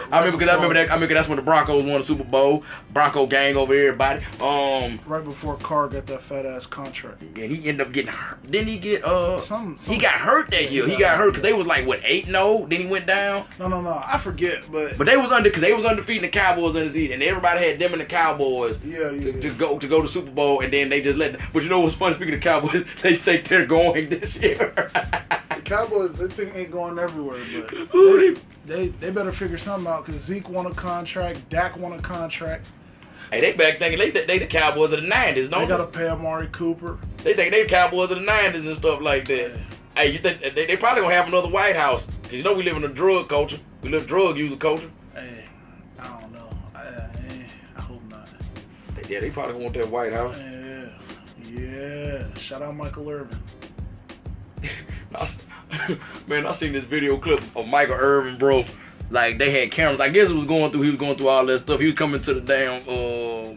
that's when the Broncos won the Super Bowl. Bronco gang over everybody. Right before Carr got that fat ass contract. And he ended up getting hurt. Didn't he get he got hurt that year. He got hurt because they was like what 8-0. Then he went down. No. I forget, but they was undefeated the Cowboys undefeated, and everybody had them and the Cowboys to go to Super Bowl, and then they just let. But you know what's funny? Speaking of Cowboys, they think they're going this year. The Cowboys, they think ain't going everywhere, but they better figure something out because Zeke won a contract, Dak won a contract. Hey, they back thinking they the Cowboys of the 90s, don't they? Gotta pay Amari Cooper. They think they the Cowboys of the 90s and stuff like that. Yeah. Hey, you think they probably gonna have another White House? Cause you know we live in a drug culture. We live drug user culture. Hey, I don't know. I hope not. Yeah, they probably want that White House. Yeah. Shout out Michael Irvin. Man, I seen this video clip of Michael Irvin, bro. Like they had cameras. I guess he was going through all that stuff. He was coming to the damn to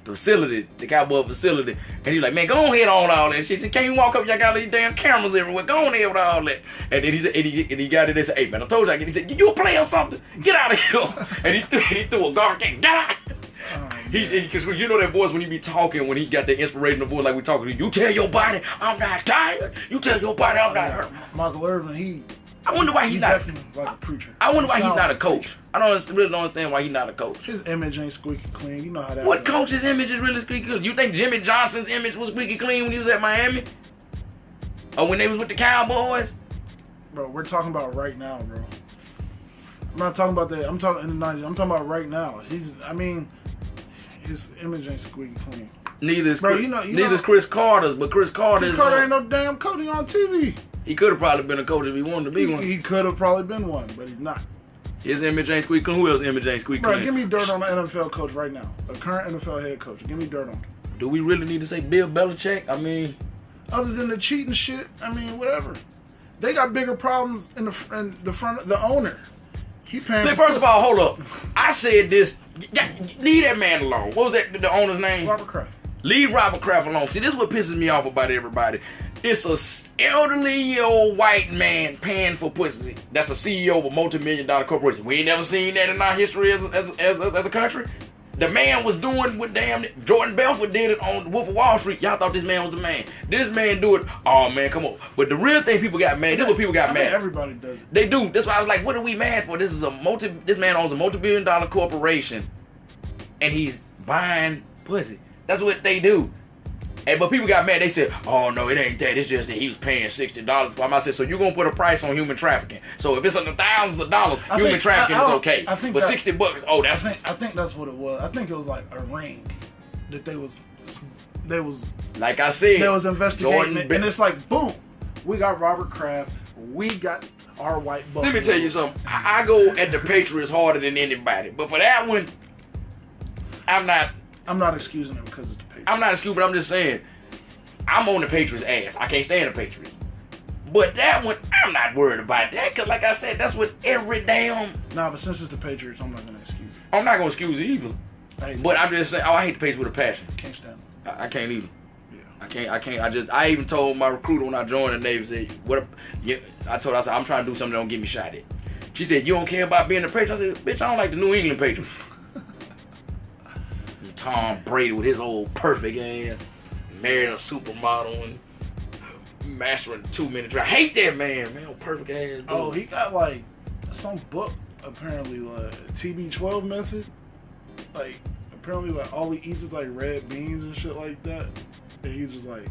facility, the cowboy facility, and he's like, man, go ahead on all that shit. He said, can't you walk up? Y'all got these damn cameras everywhere. Go on ahead with all that. And then he said, and he got it and said, hey man, I told you. He said, you a player or something? Get out of here. And he threw a guard can. Get out. Because you know that voice when he be talking, when he got that inspirational voice like we talking, you tell your body I'm not tired. You tell your body I'm not hurt. Michael Irvin, I wonder why he's not like a preacher. I wonder why he's not a coach. I really don't understand why he's not a coach. His image ain't squeaky clean. You know how that. What coach's image is really squeaky clean? You think Jimmy Johnson's image was squeaky clean when he was at Miami? Or when they was with the Cowboys? Bro, we're talking about right now, bro. I'm not talking about that. I'm talking in the 90s. I'm talking about right now. His image ain't squeaky clean. Neither is Chris Carter's, but Chris Carter ain't no damn coach on TV. He could have probably been a coach if he wanted to be one. He could have probably been one, but he's not. His image ain't squeaky clean. Who else's image ain't squeaky clean? Bro, give me dirt on the NFL coach right now. A current NFL head coach. Give me dirt on him. Do we really need to say Bill Belichick? I mean, other than the cheating shit, I mean, whatever. They got bigger problems in the front of the owner. He paying. First of all, hold up. I said this. Leave that man alone. What was that? The owner's name? Robert Kraft. Leave Robert Kraft alone. See, this is what pisses me off about everybody. It's a elderly old white man paying for pussy. That's a CEO of a multi-million-dollar corporation. We ain't never seen that in our history as a country. The man was doing what Jordan Belfort did it on Wolf of Wall Street. Y'all thought this man was the man. This man do it. Oh man, come on. But the real thing people got mad. This is what people got mad. Everybody does it. They do. That's why I was like, what are we mad for? This man owns a multi-billion-dollar corporation, and he's buying pussy. That's what they do. But people got mad. They said, oh, no, it ain't that. It's just that he was paying $60 for him. I said, so you're going to put a price on human trafficking. So if it's in the thousands of dollars, human trafficking is okay. But $60, oh, that's... I think that's what it was. I think it was like a ring that they was like I said, they was investigating it. And it's like, boom, we got Robert Kraft. We got our white buck. Let me tell you something. I go at the Patriots harder than anybody. But for that one, I'm not excusing him because it's the Patriots. I'm not excusing, but I'm just saying, I'm on the Patriots' ass. I can't stand the Patriots. But that one, I'm not worried about that, because like I said, that's what every damn... Nah, but since it's the Patriots, I'm not going to excuse it. I'm not going to excuse it either. But I'm just saying, I hate the Patriots with a passion. Can't stand them. I can't either. Yeah. I can't. I even told my recruiter when I joined the Navy, I said, I'm trying to do something that don't get me shot at. She said, you don't care about being the Patriots? I said, bitch, I don't like the New England Patriots. Tom Brady with his old perfect ass, marrying a supermodel and mastering the 2-minute drive. Hate that man, perfect ass dude. Oh, he got like some book apparently, like TB12 method. Like apparently, like all he eats is like red beans and shit like that. And he's just like,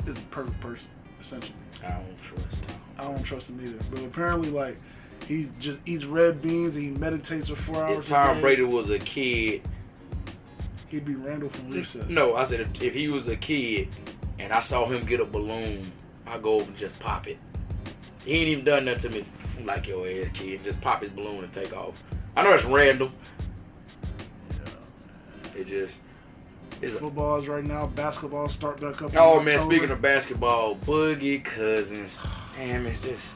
is a perfect person essentially. I don't trust him either. But apparently, like he just eats red beans and he meditates for 4 hours. If Tom Brady was a kid, he'd be Randall from Recess. No, I said if he was a kid and I saw him get a balloon, I'd go over and just pop it. He ain't even done nothing to me. I'm like your ass kid. Just pop his balloon and take off. I know it's random. Yeah. It's football's right now. Basketball start back up. Oh man, speaking of basketball, Boogie Cousins. Damn, it's just...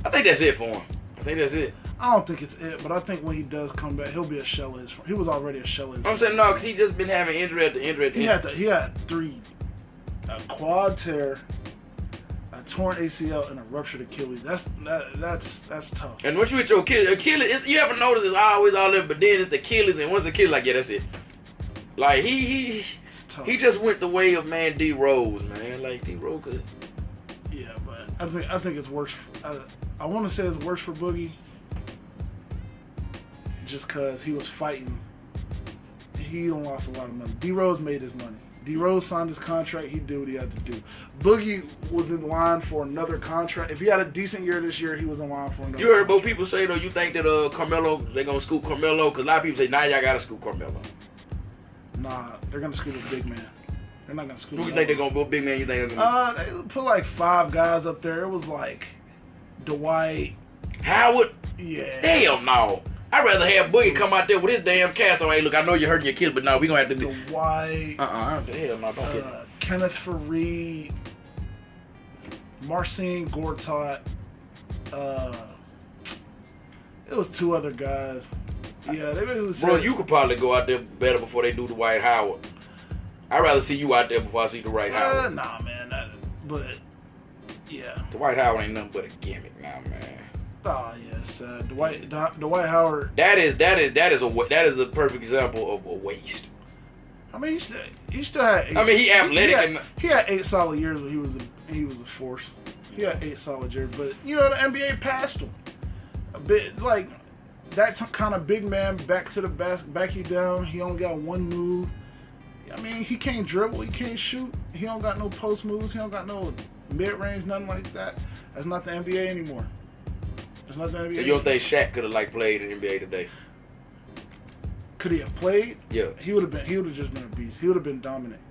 I think that's it for him. I think that's it. I don't think it's it, but I think when he does come back, he'll be a shell of his friend. He was already a shell of his I'm saying no, because he just been having injury after injury. He had 3: a quad tear, a torn ACL, and a ruptured Achilles. That's tough. And once you hit your Achilles, you ever notice it's always all in, but then it's the Achilles, and once the Achilles, like, yeah, that's it. Like, he just went the way of, man, D Rose, man. Like, D Rose could... Yeah, but I think it's worse. I want to say it's worse for Boogie. Just because he was fighting. He done lost a lot of money. D Rose made his money. D Rose signed his contract. He did what he had to do. Boogie was in line for another contract. If he had a decent year this year, he was in line for another. You heard both people say, though, you think that Carmelo, they're going to scoop Carmelo? Because a lot of people say, nah, y'all got to scoop Carmelo. Nah, they're going to scoop a big man. They're not going to scoop Who you think they're going to go big man? You think they put like 5 guys up there. It was like Dwight. Howard? Yeah. Hell no. I'd rather have Boogie come out there with his damn cast on. Hey, look, I know you're hurting your kids, but no, we're going to have to do... Dwight. Hell no, don't get Kenneth Fareed. Marcin Gortat. It was 2 other guys. Yeah, they basically said, Bro, you could probably go out there better before they do the Dwight Howard. I'd rather see you out there before I see the Dwight Howard. Nah, man. But yeah, Dwight Howard ain't nothing but a gimmick now, man. Oh yes, Dwight Howard. That is a perfect example of a waste. I mean, he still had. He athletic. He had 8 solid years when he was a force. He had 8 solid years, but the NBA passed him a bit. Like that kind of big man, back to the basket, back you down. He only got one move. I mean, he can't dribble. He can't shoot. He don't got no post moves. He don't got no mid range, nothing like that. That's not the NBA anymore. That's not the NBA. So you don't think Shaq could have played in the NBA today? Could he have played? Yeah. He would have just been a beast. He would have been dominant.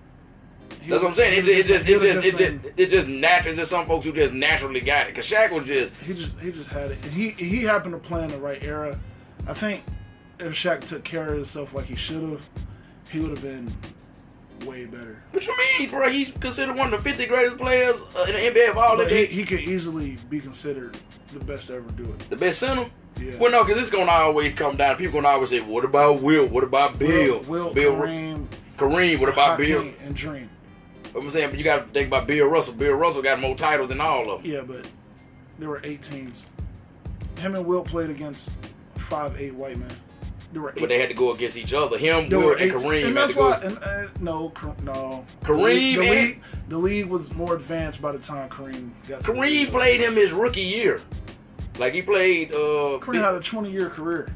That's what I'm saying. It just natural. There's some folks who just naturally got it. Cause Shaq was just he just had it, and he happened to play in the right era. I think if Shaq took care of himself like he should have, he would have been way better. What you mean, bro? He's considered one of the 50 greatest players in the NBA of all time. He could easily be considered the best to ever do it. The best center? Yeah. Well, no, because it's gonna always come down. People gonna always say, "What about Will? What about Bill? Bill, Kareem. What about Hakeem, Bill?" And Dream. I'm saying, but you got to think about Bill Russell. Bill Russell got more titles than all of them. Yeah, but there were 8 teams. Him and Will played against 5'8" white men. There were 8. But they had to go against each other. Him, there Will, were and 8, Kareem. and that's why. No. Kareem. The league was more advanced by the time Kareem got. Kareem played him his rookie year. Like he played. Kareem had a 20-year career.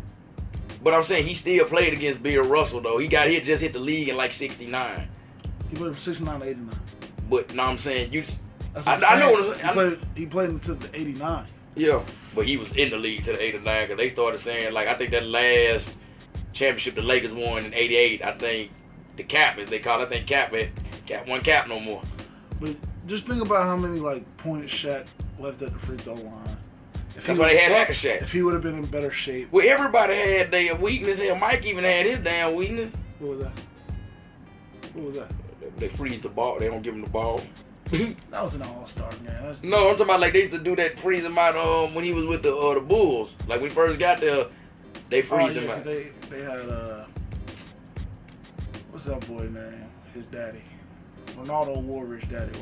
But I'm saying he still played against Bill Russell though. He just hit the league in like '69. He played from 69 to 89. But no, I'm saying I know what I'm saying. He played until the 89. Yeah, but he was in the league to the 89 because they started saying like I think that last championship the Lakers won in '88. I think the cap as they call it. I think cap one cap no more. But just think about how many points Shaq left at the free throw line. That's why they had Hacker Shaq. If he would have been in better shape. Well, everybody had their weakness. Hell, Mike even had his damn weakness. What was that? They freeze the ball. They don't give him the ball. That was an all-star game. No, I'm talking about like they used to do that freeze him out when he was with the Bulls. Like when he first got there, they freeze him out. They had what's that boy name? His daddy, Ronaldo Woolridge daddy,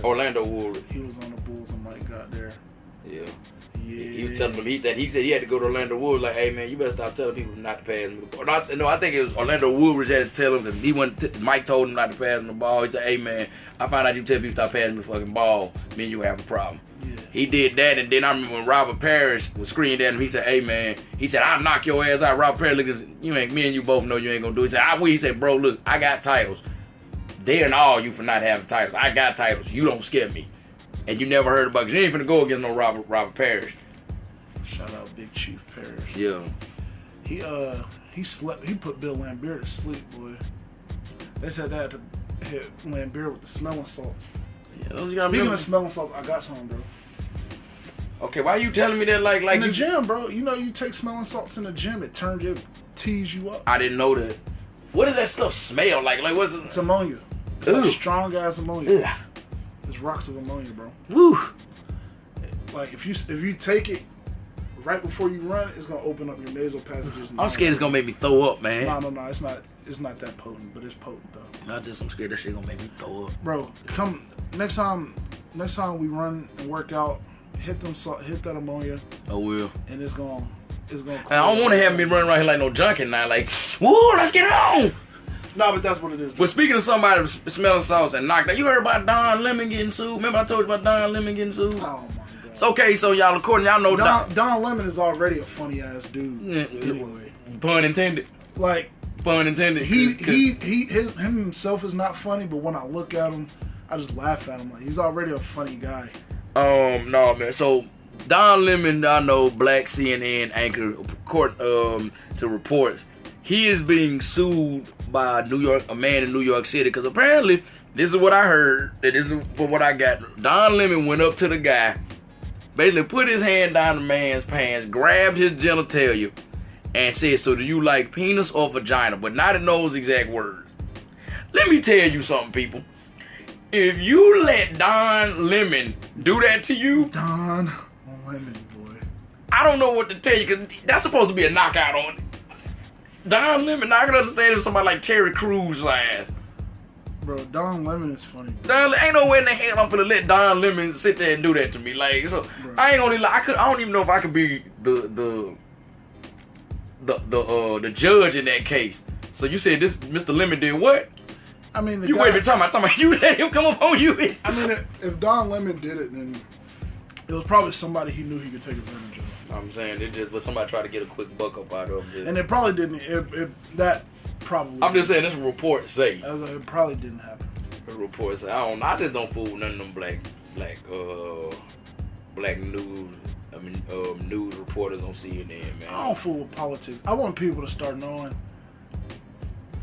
Orlando Woolridge. He was on the Bulls and Mike got there. Yeah. He was telling them he said he had to go to Orlando Woolridge like, hey man, you better stop telling people not to pass me the ball. I think it was Orlando Woolridge had to tell him because Mike told him not to pass him the ball. He said, hey man, I find out you tell people stop passing me the fucking ball, me and you have a problem. Yeah. He did that, and then I remember when Robert Parrish was screaming at him, he said, hey man, he said, I'll knock your ass out. Robert Parrish looked at him, me and you both know you ain't gonna do it. He said, I will. He said, bro, look, I got titles. They're in all you for not having titles. I got titles. You don't scare me. And you never heard about it. You ain't finna go against no Robert Parrish. Shout out Big Chief Parrish. Yeah. He slept. He put Bill Laimbeer to sleep, boy. They said that to hit Laimbeer with the smelling salts. Yeah, Speaking of smelling salts, I got some, bro. Okay, why are you telling me that like in the gym, bro? You know you take smelling salts in the gym, it tease you up. I didn't know that. What does that stuff smell like? Like what's it? It's ammonia. It's like strong ass ammonia. Ugh. It's rocks of ammonia, bro. Woo. Like if you take it right before you run, it's gonna open up your nasal passages. I'm scared it's gonna make me throw up, man. No, it's not. It's not that potent, but it's potent though. I'm scared that shit gonna make me throw up. Bro, come next time we run and work out, hit that ammonia. I will. And it's gonna. I don't want to have me running around here like no junkie now. Like, woo, let's get it on. No, but that's what it is. But speaking of somebody smelling sauce and knocked out, you heard about Don Lemon getting sued? Remember I told you about Don Lemon getting sued? Oh my god. It's okay, so y'all know Don Lemon is already a funny ass dude. Anyway. Pun intended. Like pun intended. Him himself is not funny, but when I look at him, I just laugh at him. Like he's already a funny guy. No man. So Don Lemon, I know, black CNN anchor, court to reports. He is being sued by a man in New York City because apparently, this is what I heard, this is what I got. Don Lemon went up to the guy, basically put his hand down the man's pants, grabbed his genitalia, and said, so do you like penis or vagina? But not in those exact words. Let me tell you something, people. If you let Don Lemon do that to you, Don Lemon, boy, I don't know what to tell you because that's supposed to be a knockout on it. Don Lemon. Now I can understand if somebody like Terry Crews ass. Bro, Don Lemon is funny. Ain't no way in the hell I'm gonna let Don Lemon sit there and do that to me. Like, so bro. I ain't gonna lie. I don't even know if I could be the judge in that case. So you said this Mr. Lemon did what? I mean, you wait a minute, talking about you let him come up on you. I mean, if Don Lemon did it, then it was probably somebody he knew he could take advantage of. I'm saying it just was somebody trying to get a quick buck up out of it. And it probably didn't. If that probably. I'm just saying this report say. It probably didn't happen. The report say I just don't fool with none of them black news. I mean, news reporters on CNN, man. I don't fool with politics. I want people to start knowing.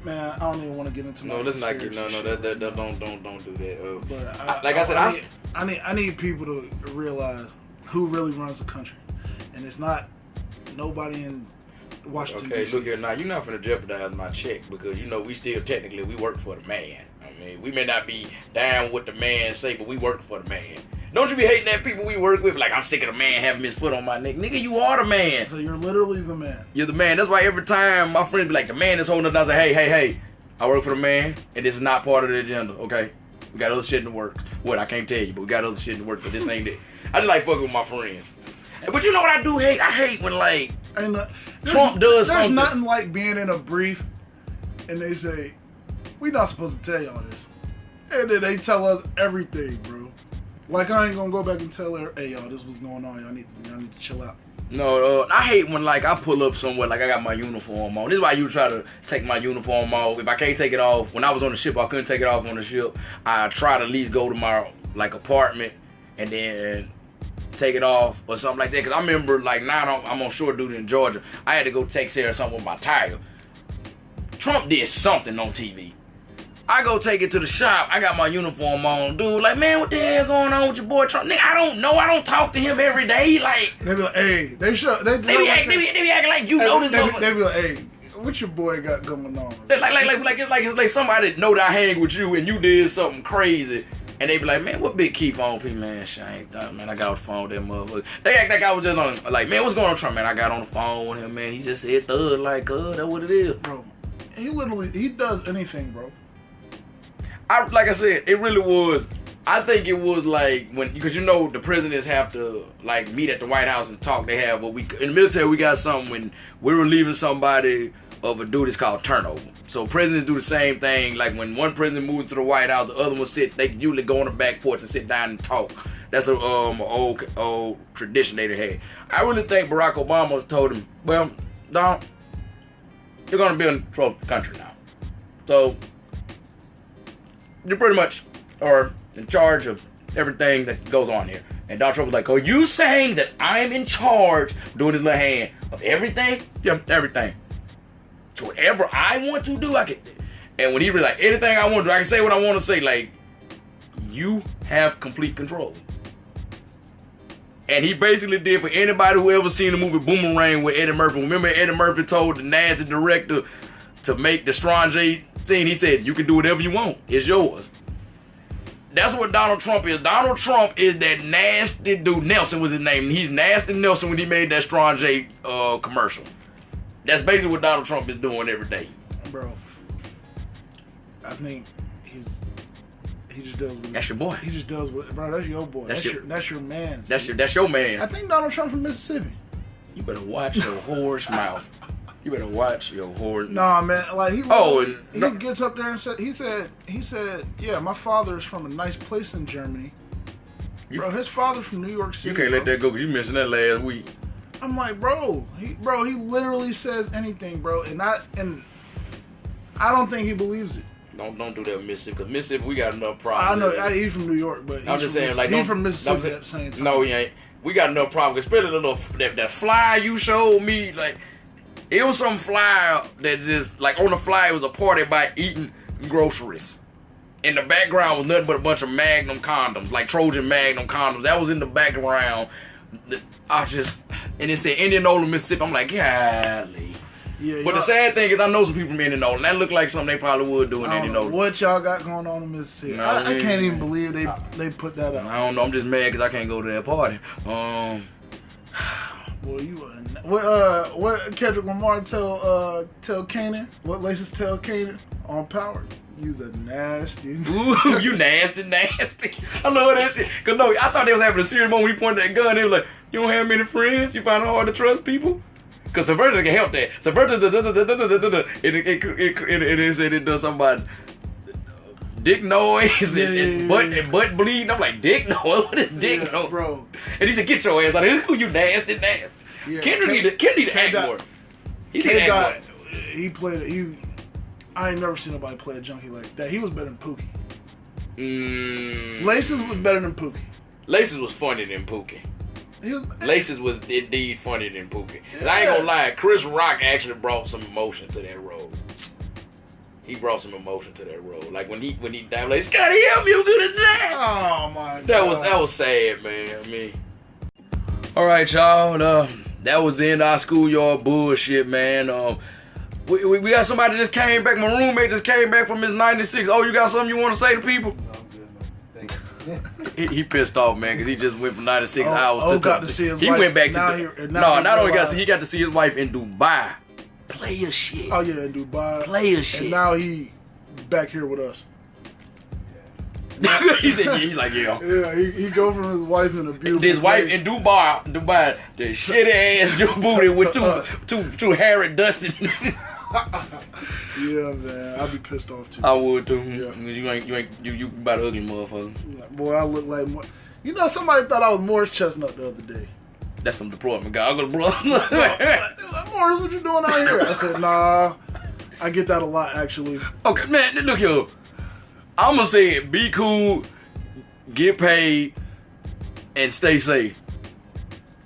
Man, I don't even want to get into. No, let's not get don't do that. But I need people to realize who really runs the country, and it's not nobody in Washington. Okay, DC. look here now. You're not finna jeopardize my check because we still technically we work for the man. I mean, we may not be down with the man say, but we work for the man. Don't you be hating that people we work with? Like, I'm sick of the man having his foot on my neck. Nigga, you are the man. So you're literally the man. You're the man. That's why every time my friends be like, the man is holding us down. I say, hey, I work for the man, and this is not part of the agenda, okay? We got other shit in the works. What? I can't tell you, but we got other shit in the works, but this ain't it. I just like fucking with my friends. But you know what I do hate? I hate when, like, Trump does something. There's nothing like being in a brief, and they say, we not supposed to tell y'all this. And then they tell us everything, bro. Like, I ain't gonna go back and tell her, hey, y'all, this was going on. Y'all need to chill out. No, I hate when, like, I pull up somewhere, like, I got my uniform on. This is why you try to take my uniform off. If I can't take it off, when I was on the ship, I couldn't take it off on the ship. I try to at least go to my, like, apartment and then take it off or something like that. Because I remember, like, now I'm on shore duty in Georgia. I had to go take care of something with my tire. Trump did something on TV. I go take it to the shop. I got my uniform on. Dude, like, man, what the hell going on with your boy Trump? Nigga, I don't know. I don't talk to him every day. Like, they be like, hey, they be acting like you know this motherfucker. They be like, hey, what your boy got going on? It's like somebody know that I hang with you and you did something crazy. And they be like, man, what big Keef on? Man, shit, I ain't thought, man. I got on the phone with that motherfucker. They act like I was just on, like, man, what's going on, Trump? Man, I got on the phone with him, man. He just said thug, like, that's what it is. Bro, he does anything, bro. Like I said, it really was. I think it was like because the presidents have to like meet at the White House and talk. They have in the military we got something when we're relieving somebody of a duty. It's called turnover. So presidents do the same thing. Like when one president moves to the White House, the other one sits. They usually go on the back porch and sit down and talk. That's an old tradition they had. I really think Barack Obama told him, well, Don, you're gonna be in control of the country now. So you pretty much are in charge of everything that goes on here. And Donald Trump was like, are you saying that I'm in charge, doing his little hand, of everything? Yeah, everything. So whatever I want to do, I can. And when he was like, anything I want to do, I can say what I want to say. Like, you have complete control. And he basically did for anybody who ever seen the movie Boomerang with Eddie Murphy. Remember Eddie Murphy told the nasty director to make the Strange scene, he said, you can do whatever you want. It's yours. That's what Donald Trump is. Donald Trump is that nasty dude. Nelson was his name. He's Nasty Nelson when he made that Strange commercial. That's basically what Donald Trump is doing every day. Bro, I think he just does what that's your boy. He just does what, bro, that's your boy. That's your man. That's your man. I think Donald Trump from Mississippi. You better watch your horse mouth. You better watch your horse. Nah, man. Like he gets up there and he said, yeah, my father is from a nice place in Germany. Bro, his father's from New York City. You can't let that go because you mentioned that last week. I'm like, bro, he literally says anything, bro, and I don't think he believes it. Don't do that, Mississippi. Because Mississippi, we got enough problems. I know he's from New York, but I'm just saying, like, he's from Mississippi at the same time. No, he ain't. We got enough problems. Especially the little that flyer you showed me, like. It was some flyer that just, like, on the flyer, it was a party by eating groceries. In the background was nothing but a bunch of Magnum condoms, like Trojan Magnum condoms. That was in the background. And it said Indianola, Mississippi. I'm like, golly. Yeah, but the sad thing is, I know some people from Indianola, and that looked like something they probably would do in Indianola. What y'all got going on in Mississippi? No, I can't even believe they put that up. I don't know. I'm just mad because I can't go to that party. Well, What Kendrick Lamar tell Kanan? What Laces tell Kanan on Power? You's a nasty. Ooh, you nasty. I love that shit. Cause no, I thought they was having a serious moment when he pointed that gun. They was like, you don't have many friends? You find it hard to trust people? Cause Subverter can help that. Subverter, it does something about dick noise and butt bleeding. I'm like, dick noise? What is dick noise? Bro. And he said, get your ass out of here. You nasty. Yeah, Kendrick need to act more. He need to act more. I ain't never seen nobody play a junkie like that. He was better than Pookie. Laces was better than Pookie. Laces was funnier than Pookie. Laces was indeed funnier than Pookie. Yeah. I ain't gonna lie, Chris Rock actually brought some emotion to that role. He brought some emotion to that role. Like when he died, like, Scotty, help me, you good at that. Oh my God. That was sad, man. I mean. Alright, y'all. That was the end of our schoolyard bullshit, man. We got somebody that just came back. My roommate just came back from his 96. Oh, you got something you want to say to people? No, I'm good, man. Thank you. he pissed off, man, because he just went from 96 hours to got to see his he wife. went back to not only he got to see his wife in Dubai. Player shit. Oh yeah, in Dubai. Player shit. And now he back here with us. He said, yeah, he's like, yeah. Yeah, he go from his wife in a beautiful his wife place. in Dubai, the shitty ass booty with two hairy dusty. Yeah, man, I'd be pissed off too. I would too. Yeah. You about an ugly motherfucker. Boy, I look like more. You know, somebody thought I was Morris Chestnut the other day. That's some deployment guy. I'm gonna bro. Morris, what you doing out here? I said, nah. I get that a lot, actually. Okay, man, look here. I'm gonna say it. Be cool, get paid, and stay safe.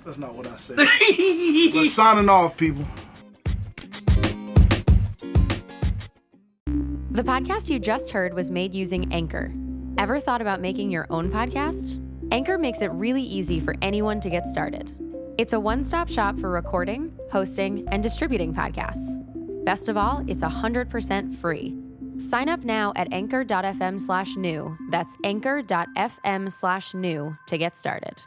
That's not what I said. We're signing off, people. The podcast you just heard was made using Anchor. Ever thought about making your own podcast? Anchor makes it really easy for anyone to get started. It's a one-stop shop for recording, hosting, and distributing podcasts. Best of all, it's 100% free. Sign up now at anchor.fm/new. That's anchor.fm/new to get started.